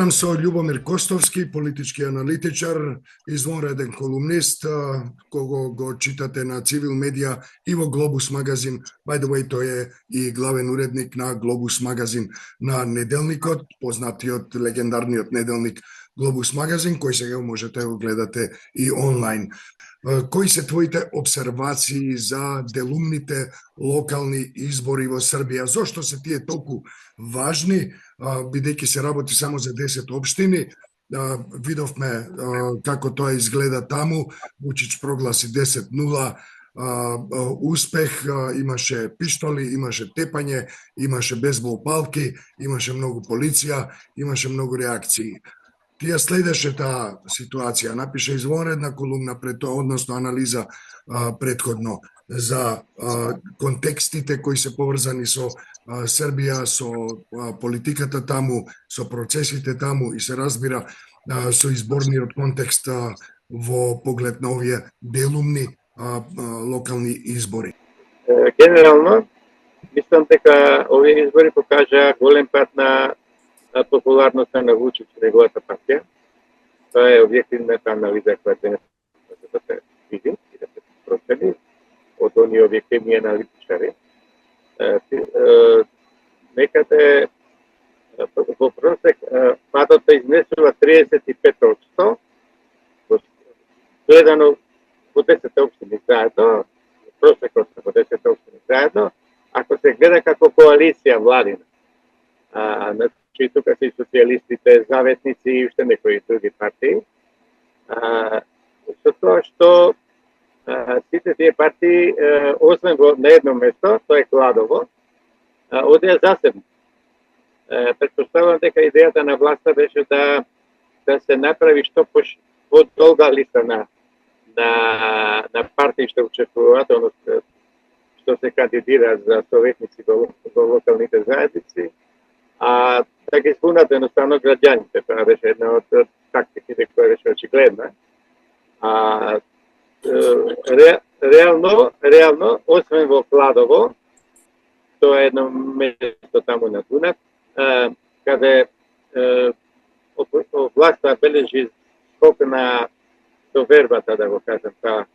Разговарам со Љубомир Костовски, политички аналитичар, извонреден колумнист, кого го читате на Цивил медија и во Глобус магазин. By the way, тој е и главен уредник на Глобус магазин на неделникот, познатиот легендарниот неделник Глобус магазин, кој сега можете да го гледате и онлайн. Кои се твоите обсервации за делумните локални избори во Србија? Зошто се тие толку важни, бидејќи се работи само за 10 општини? Видовме како тоа изгледа таму. Вучич прогласи 10-0 успех, имаше пиштоли, имаше тепање, имаше бейсбол палки, имаше многу полиција, имаше многу реакции. Ти ја следеше таа ситуација, напише извонредна колумна пред тоа, односно анализа предходно за контекстите кои се поврзани со Србија, со политиката таму, со процесите таму и се разбира со изборниот контекст во поглед на овие делумни локални избори. Генерално, мислам дека овие избори покажаа голем пат на популярноста на Вучич и неговата партија. Тоа е објективната анализа која денес може да се види и да се процени од оние објективни аналитичари. Некаде во просек падот изнесува 35%, гледано во 10 општини заедно, просекот во 10 општини заедно, ако се гледа како коалиција владина. Значи, тука се и социјалистите, заветници и уште некои други партии. Со тоа што сите тие партии, освен на едно место, тоа е Кладово, одеа засебно. Претпоставувам дека идејата на власта беше да се направи што подолга листа на партии што учествуваат, што се кандидира за советници во локалните заедници, да ги збунат едноставно граѓаните. Тоа беше една од тактиките која беше очигледна. Реално, освен во Кладово, тоа е едно место таму на Дунав, каде власта бележи скок на довербата, да го кажам,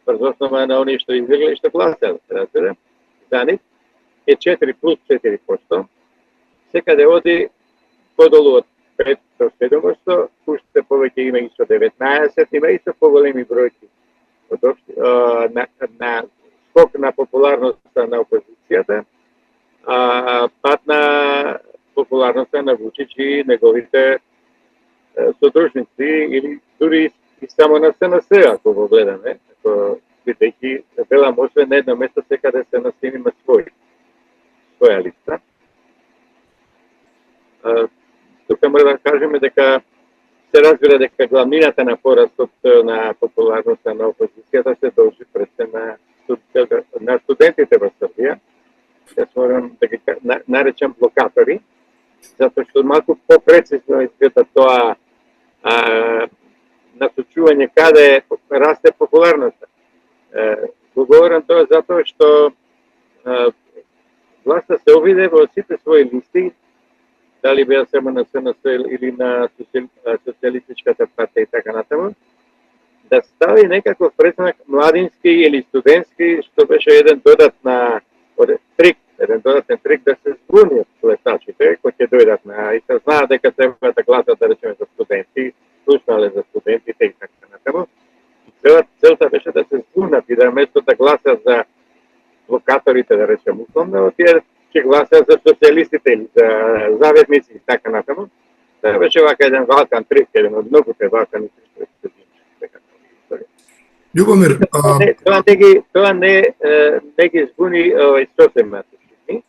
врз основа на оние што излегли и што гласат, разбира, за нив е 4 плюс 4%. Секаде оди подолу од 5-7%, уште повеќе има и со 19, има и со поголеми бројки на скок на популярноста на опозицијата, пат на популярноста на Вучич и неговите содружници или дури и само на СНС, ако го гледаме, бидејќи велам освен на едно место секаде СНС има своја листа. Тука мора да кажеме дека се разбира дека главнината на порастот на популярноста на опозицијата се должи пред се на студентите во Србија. Јас морам да ги наречам блокатори, затоа што малку попрецизно изгледа тоа насочување каде расте популярноста. Го говорам тоа затоа што власта се обиде во сите своји листи, дали беа само на СНС или на социјалистичката партија и така натаму, да стави некаков предзнак младински или студентски, што беше еден додатен трик да се збунат гласачите кои ќе дојдат и се знаат дека треба да гласат, да речеме, за студенти, слушнале за студентите и така натаму. Целта беше да се збунат и да место да гласат за блокаторите, да речем условно, тие ќе гласат за социјалистите или за заветници и така натаму. Тоа беше вака еден валкан трик, еден од многуте валкани трик. Љубомир, тоа не ги збуни сосем матични.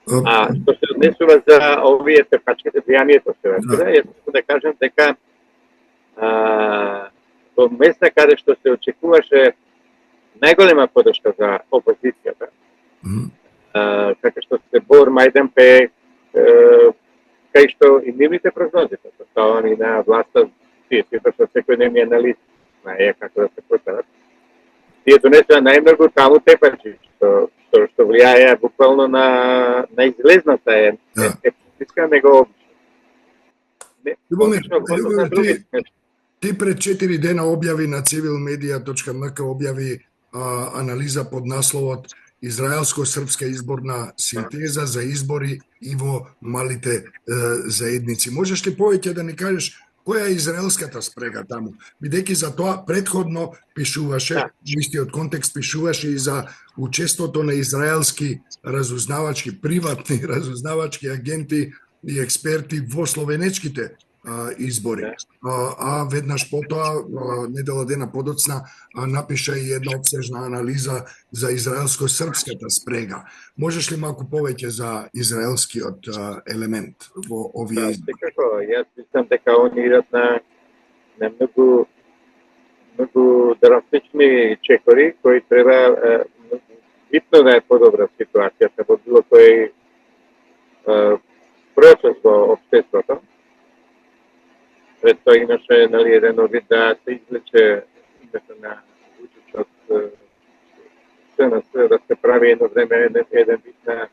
Што се однесува за овие тепачките, влијанието се разбира, јас можам да кажам дека во места каде што се очекуваше најголема подршка за опозицијата, како што се Бор, Мајданпек, кај што и нивните прогнози, составани на власта, тие што секојдневни анализи, знаеја како да се постават, тие донесува најмногу таму тепачи, што влијаја буквално на излезната политичка, него Любомир, на други. ти пред 4 дена објави на civilmedia.mk објави анализа под насловот Израелско-српска изборна синтеза за избори и во малите заедници. Можеш ли повеќе да ни кажеш која е израелската спрега таму? Бидејќи за тоа предходно пишуваше, истиот контекст пишуваше и за учеството на израелски разузнавачки, приватни разузнавачки агенти и експерти во словенечките избори. А веднаш потоа, недела дена подоцна, напиша и една обсежна анализа за израелско-српската спрега. Можеш ли малку повеќе за израелскиот елемент во овие избори? Секако, јас мислам дека они идат на многу драстични чекори кои треба битно да е подобра ситуацијата во било кој процес во општеството. Пред тоа имаше еден вид да се извлече името на Вучичот СНС, да се прави едно време еден вид на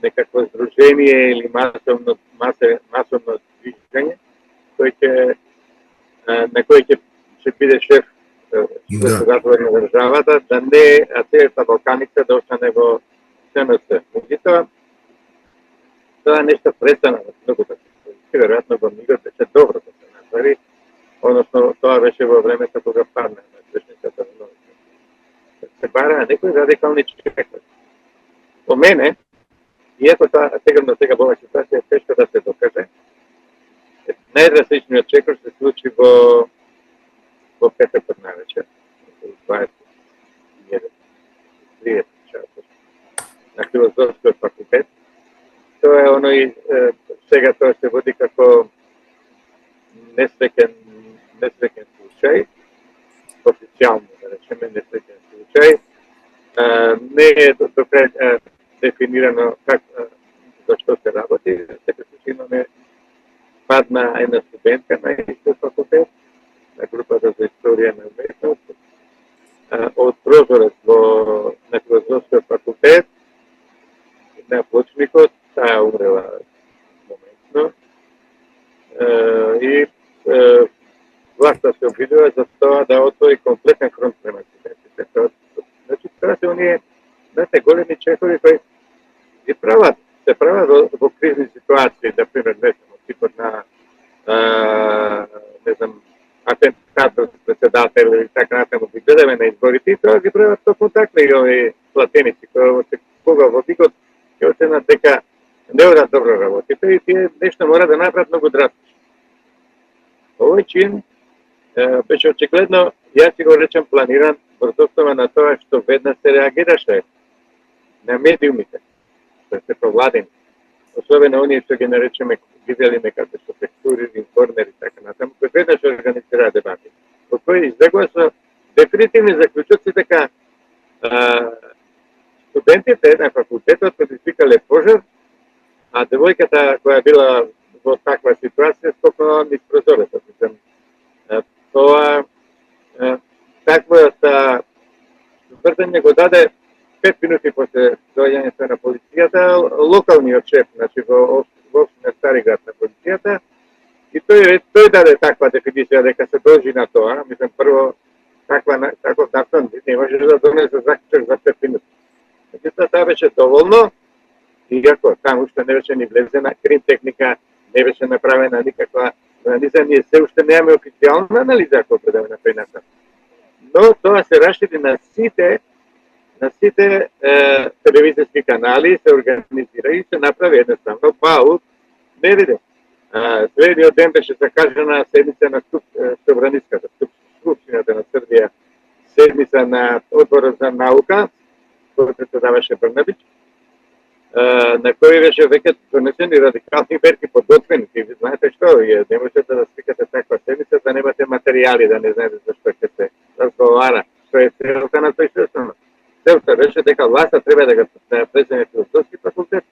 некакво здружение или масовно движење, на кој ќе биде шеф председател на државата, да не целата Балканица да остане во СНС. Меѓутоа, тоа нешто престана многу да се веројатно во мигот беше добро да се направи, односно тоа беше во времето кога падна на трешницата во новите. Се бараа некои радикални чекори. По мене, иако тоа сега во оваа ситуација е тешко да се докаже, најдрастичниот чекор се случи во петокот навечер, 21:30 часот, на Филозофскиот факултет. Тоа е оној, сега тоа се води како несреќен случај, официјално да речеме несреќен случај. Не е до крај дефинирано за што се работи. Секој случај имаме падна една студентка на истиот факултет, на групата за историја на уметност, од прозорец на Филозофскиот факултет, на плочникот, таа умрела моментно. И власта се обидува за тоа да отвори комплетен фронт према студентите. Значи, тоа се оние големи чекори кои се прават во кризни ситуации, да пример, типот на атентат од председател или така натаму ги гледаме на изборите, и тоа ги прават токму така и овие платеници кога во бигот ќе оценат дека не одат добро работите и тие нешто мора да направат многу драстично. Овој чин беше очигледно, јас си го речем планиран, врз основа на тоа што веднаш се реагираше на медиумите, што се провладени. Особено оние што ги наречеме, виделиме како што текстури, информери и така натаму, кои веднаш организираа дебати, во кои излегува со дефинитивни заклучоци дека студентите на факултетот предизвикале пожар, а девојката која била во таква ситуација скокнала низ прозорецот. Тоа таквата тврдење го даде 5 минути после доаѓањето на полицијата локалниот шеф, значи во општина Стариград на полицијата, и тој даде таква дефиниција дека се должи на тоа. Мислам, прво таков начин не може да донесе заклучок за 5 минути. Меѓутоа, тоа беше доволно, иако таму уште не беше ни влезена крим техника, не беше направена никаква анализа, ние се уште немаме официјална анализа ако предаваме на тој начин. Но тоа се расшири на сите телевизиски канали, се организира и се направи едноставно пауз. Не виде. Следниот ден беше закажана седница на Собраниската Скупштината на Србија, седница на Одборот за наука, кој председаваше Брнабич, на кој беше веќе донесени радикални мерки подготвени. Ви знаете што, не можете да свикате таква седница, да немате материјали, да не знаете за што ќе се разговара, што е целта на тој состанок. Целта беше дека власта треба да преземе Филозофски факултет,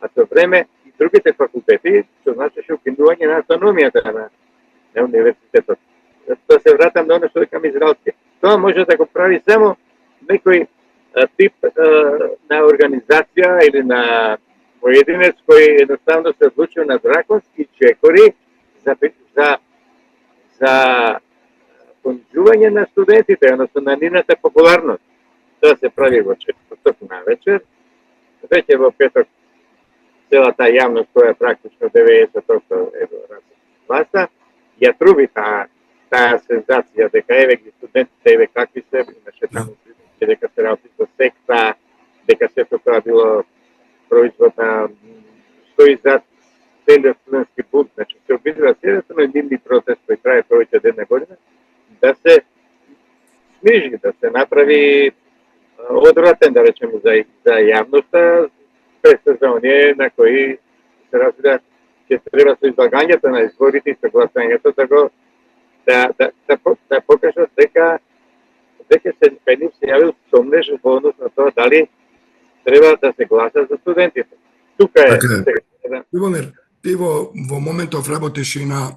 а со време и другите факултети, што значеше укинување на автономијата на универзитетот. Да се вратам на оно што викам израелски. Тоа може да го прави само некој тип на организација или на поединец кој едноставно се одлучил на драконски чекори за за понижување на студентите, односно на нивната популарност. Тоа се прави во четврток на вечер, веќе во петок целата јавност која практично 90% е во власта, ја труби таа сензација дека еве ги студентите, еве какви се, имаше таму дека се работи со секта, дека сето тоа било производ на стои зад целиот студентски бунт, значи се обидува следното нивни протест кој трае повеќе од една година, да се снижи, да се направи одвратен, да речеме, за јавноста, пред за оние на кои се разбира ќе треба со излагањето на изборите и согласувањето да покажат дека се нив се јавил сомнеж во однос на тоа дали треба да се гласа за студентите. Тука е. Любомир, ти во моментов работиш и на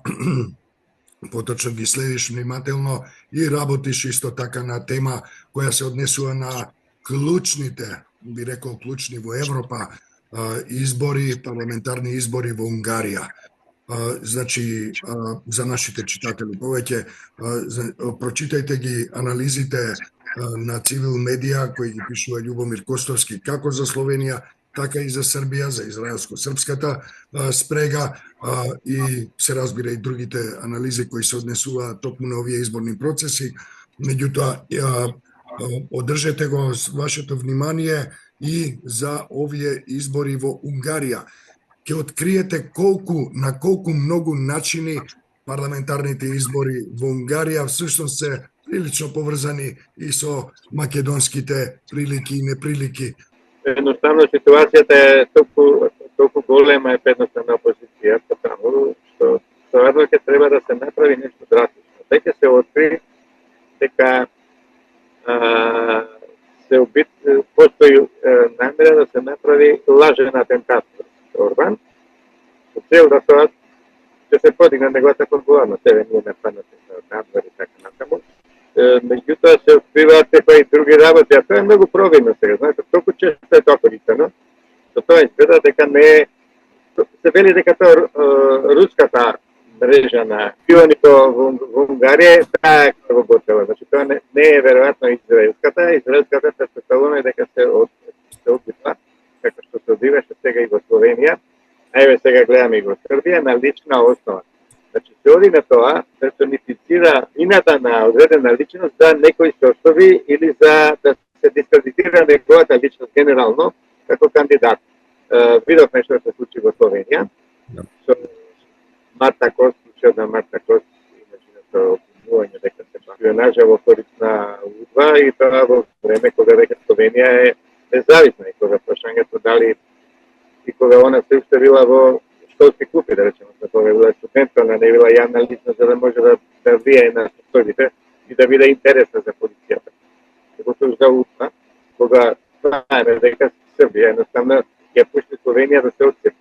поточно ги следиш внимателно и работиш исто така на тема која се однесува на клучните, би рекол клучни во Европа, избори, парламентарни избори во Унгарија. Значи, за нашите читатели повеќе, прочитајте ги анализите на Цивил медија кои ги пишува Љубомир Костовски како за Словенија, така и за Србија, за израелско-српската спрега и се разбира и другите анализи кои се однесуваат токму на овие изборни процеси. Меѓутоа, одржете го вашето внимание и за овие избори во Унгарија. Ќе откриете на колку многу начини парламентарните избори во Унгарија всушност се прилично поврзани и со македонските прилики и неприлики. Едноставно ситуацијата е толку голема е едноставна опозицијата таму, што стварно ќе треба да се направи нешто драстично. Веќе се откри дека постои намера да се направи лажен атентат Орбан, со цел да тоа ќе се подигне неговата популарност. Еве ние нападнате со надвор и така натаму. Меѓутоа се откриваат и други работи, а тоа е многу провидно сега. Знаете, толку често е тоа користено, со тоа изгледа дека не е, се вели дека тоа руската мрежа на шпионите во Унгарија таа е работела. Значи тоа не е веројатно израелската претпоставуваме дека се одбива, како што се одбиваше сега и во Словенија, а еве сега гледаме и во Србија на лична основа. Значи се оди на тоа персонифицира ината на одредена личност за некои состови или за да се дискредитира неговата личност генерално како кандидат. Видовме што се случи во Словенија со Марта Кост, случајот на Марта Кост, имаше обвинување дека се шпионажа во корist на УДБА и тоа во време кога веќе Словенија е независна и кога прашањето дали и кога она се уште била во школски клуби, да речеме, кога била студентка, она не била јавна личност за да може да влијае на состојбите и да биде интересна за полицијата. Докато за УДБА, кога знаеме дека Србија едноставно ја пушти Словенија да се отцепи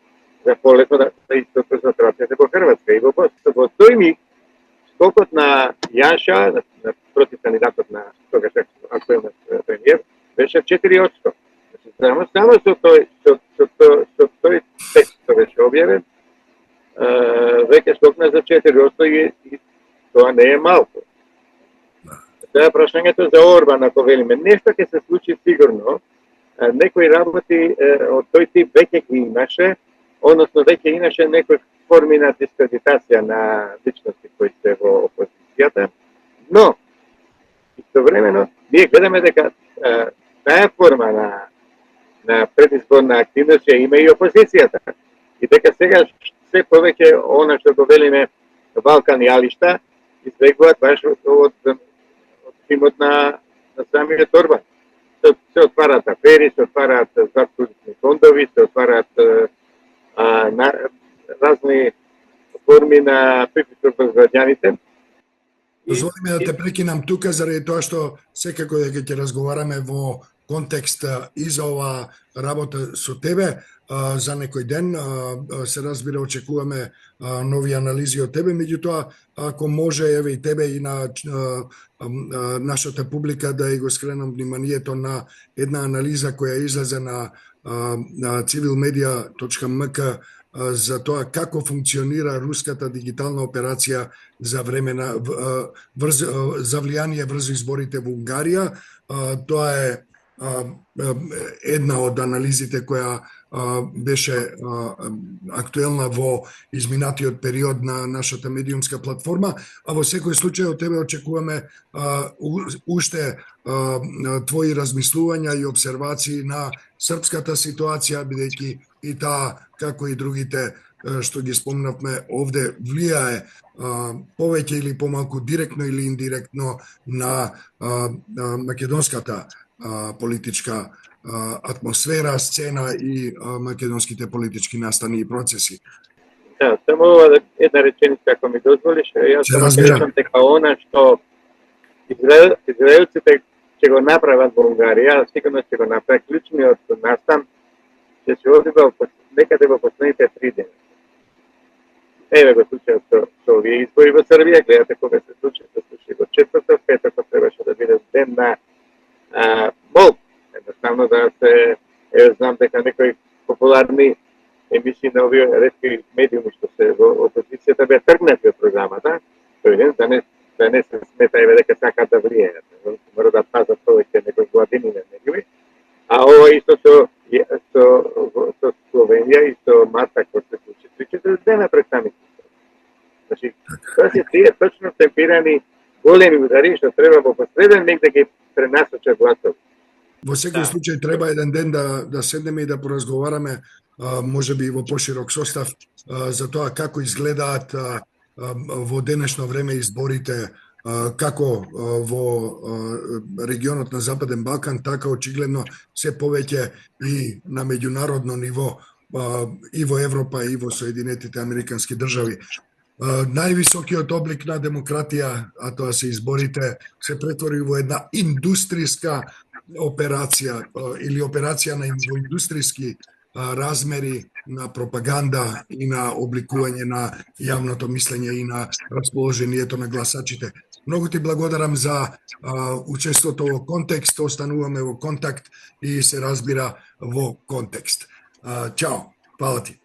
за полесно да истото за траците во Хрватска и во Босна. Во тој миг, скокот на Јанша, против кандидатот на тогаш актуелен премиер, беше 4%. Значи, само со тој текст што беше објавен, веќе скокна за 4% и тоа не е малку. Тоа е прашањето за Орбан, ако велиме. Нешто ќе се случи сигурно, некои работи од тој тип веќе ги имаше, односно веќе имаше некои форми на дискредитација на личности кои се во опозицијата, но истовремено ние гледаме дека таа форма на предизборна активност ја има и опозицијата. И дека сега се повеќе она што го велиме Балкан јалишта избегуваат баш од тимот на самиот Орбан. Се отварат афери, се отварат задкулисни фондови, се отварат разни форми на притисок врз граѓаните. Дозволи ми да те прекинам тука заради тоа што секако дека ќе разговараме во контекст и за ова работа со тебе. За некој ден се разбира очекуваме нови анализи од тебе, меѓутоа ако може еве и тебе и на нашата публика да ја го скренам вниманието на една анализа која излезе на civilmedia.mk за тоа како функционира руската дигитална операција за време на за влијание врз изборите во Унгарија. Тоа е една од анализите која беше актуелна во изминатиот период на нашата медиумска платформа, а во секој случај од тебе очекуваме уште твои размислувања и обсервации на српската ситуација, бидејќи и таа, како и другите што ги спомнавме овде, влијае повеќе или помалку директно или индиректно на македонската политичка атмосфера, сцена и македонските политички настани и процеси. Да, само една реченица, ако ми дозволиш, јас само кажам дека она што израелците ќе го направат во Унгарија, сигурно ќе го направат. Клучниот настан ќе се одвива некаде во последните 3 дена. Еве го случајот со овие избори во Србија, гледате кога се случи во четврток, петокот требаше да биде ден на молба. Едноставно да се, знам дека некои популарни емисии на овие ретки медиуми што се во опозицијата беа тргнати од програмата, тој ден да не се смета дека сакаат да влијаат. Мора да пазат повеќе некои владини на негови. А ова исто со Словенија и со Марта кој се случи 3-4 дена пред самите. Значи, тоа се тие точно темпирани големи удари што треба во последен миг да ги пренасочат гласови. Во секој случај треба еден ден да седнеме и да поразговараме, можеби во поширок состав, за тоа како изгледаат во денешно време изборите, како во регионот на Западен Балкан, така очигледно се повеќе и на меѓународно ниво, и во Европа, и во Соединетите Американски држави. Највисокиот облик на демократија, а тоа се изборите, се претвори во една индустријска операција или операција на индустријски размери на пропаганда и на обликување на јавното мислење и на расположението на гласачите. Многу ти благодарам за учеството во контекст, остануваме во контакт и се разбира во контекст. Чао, фала ти.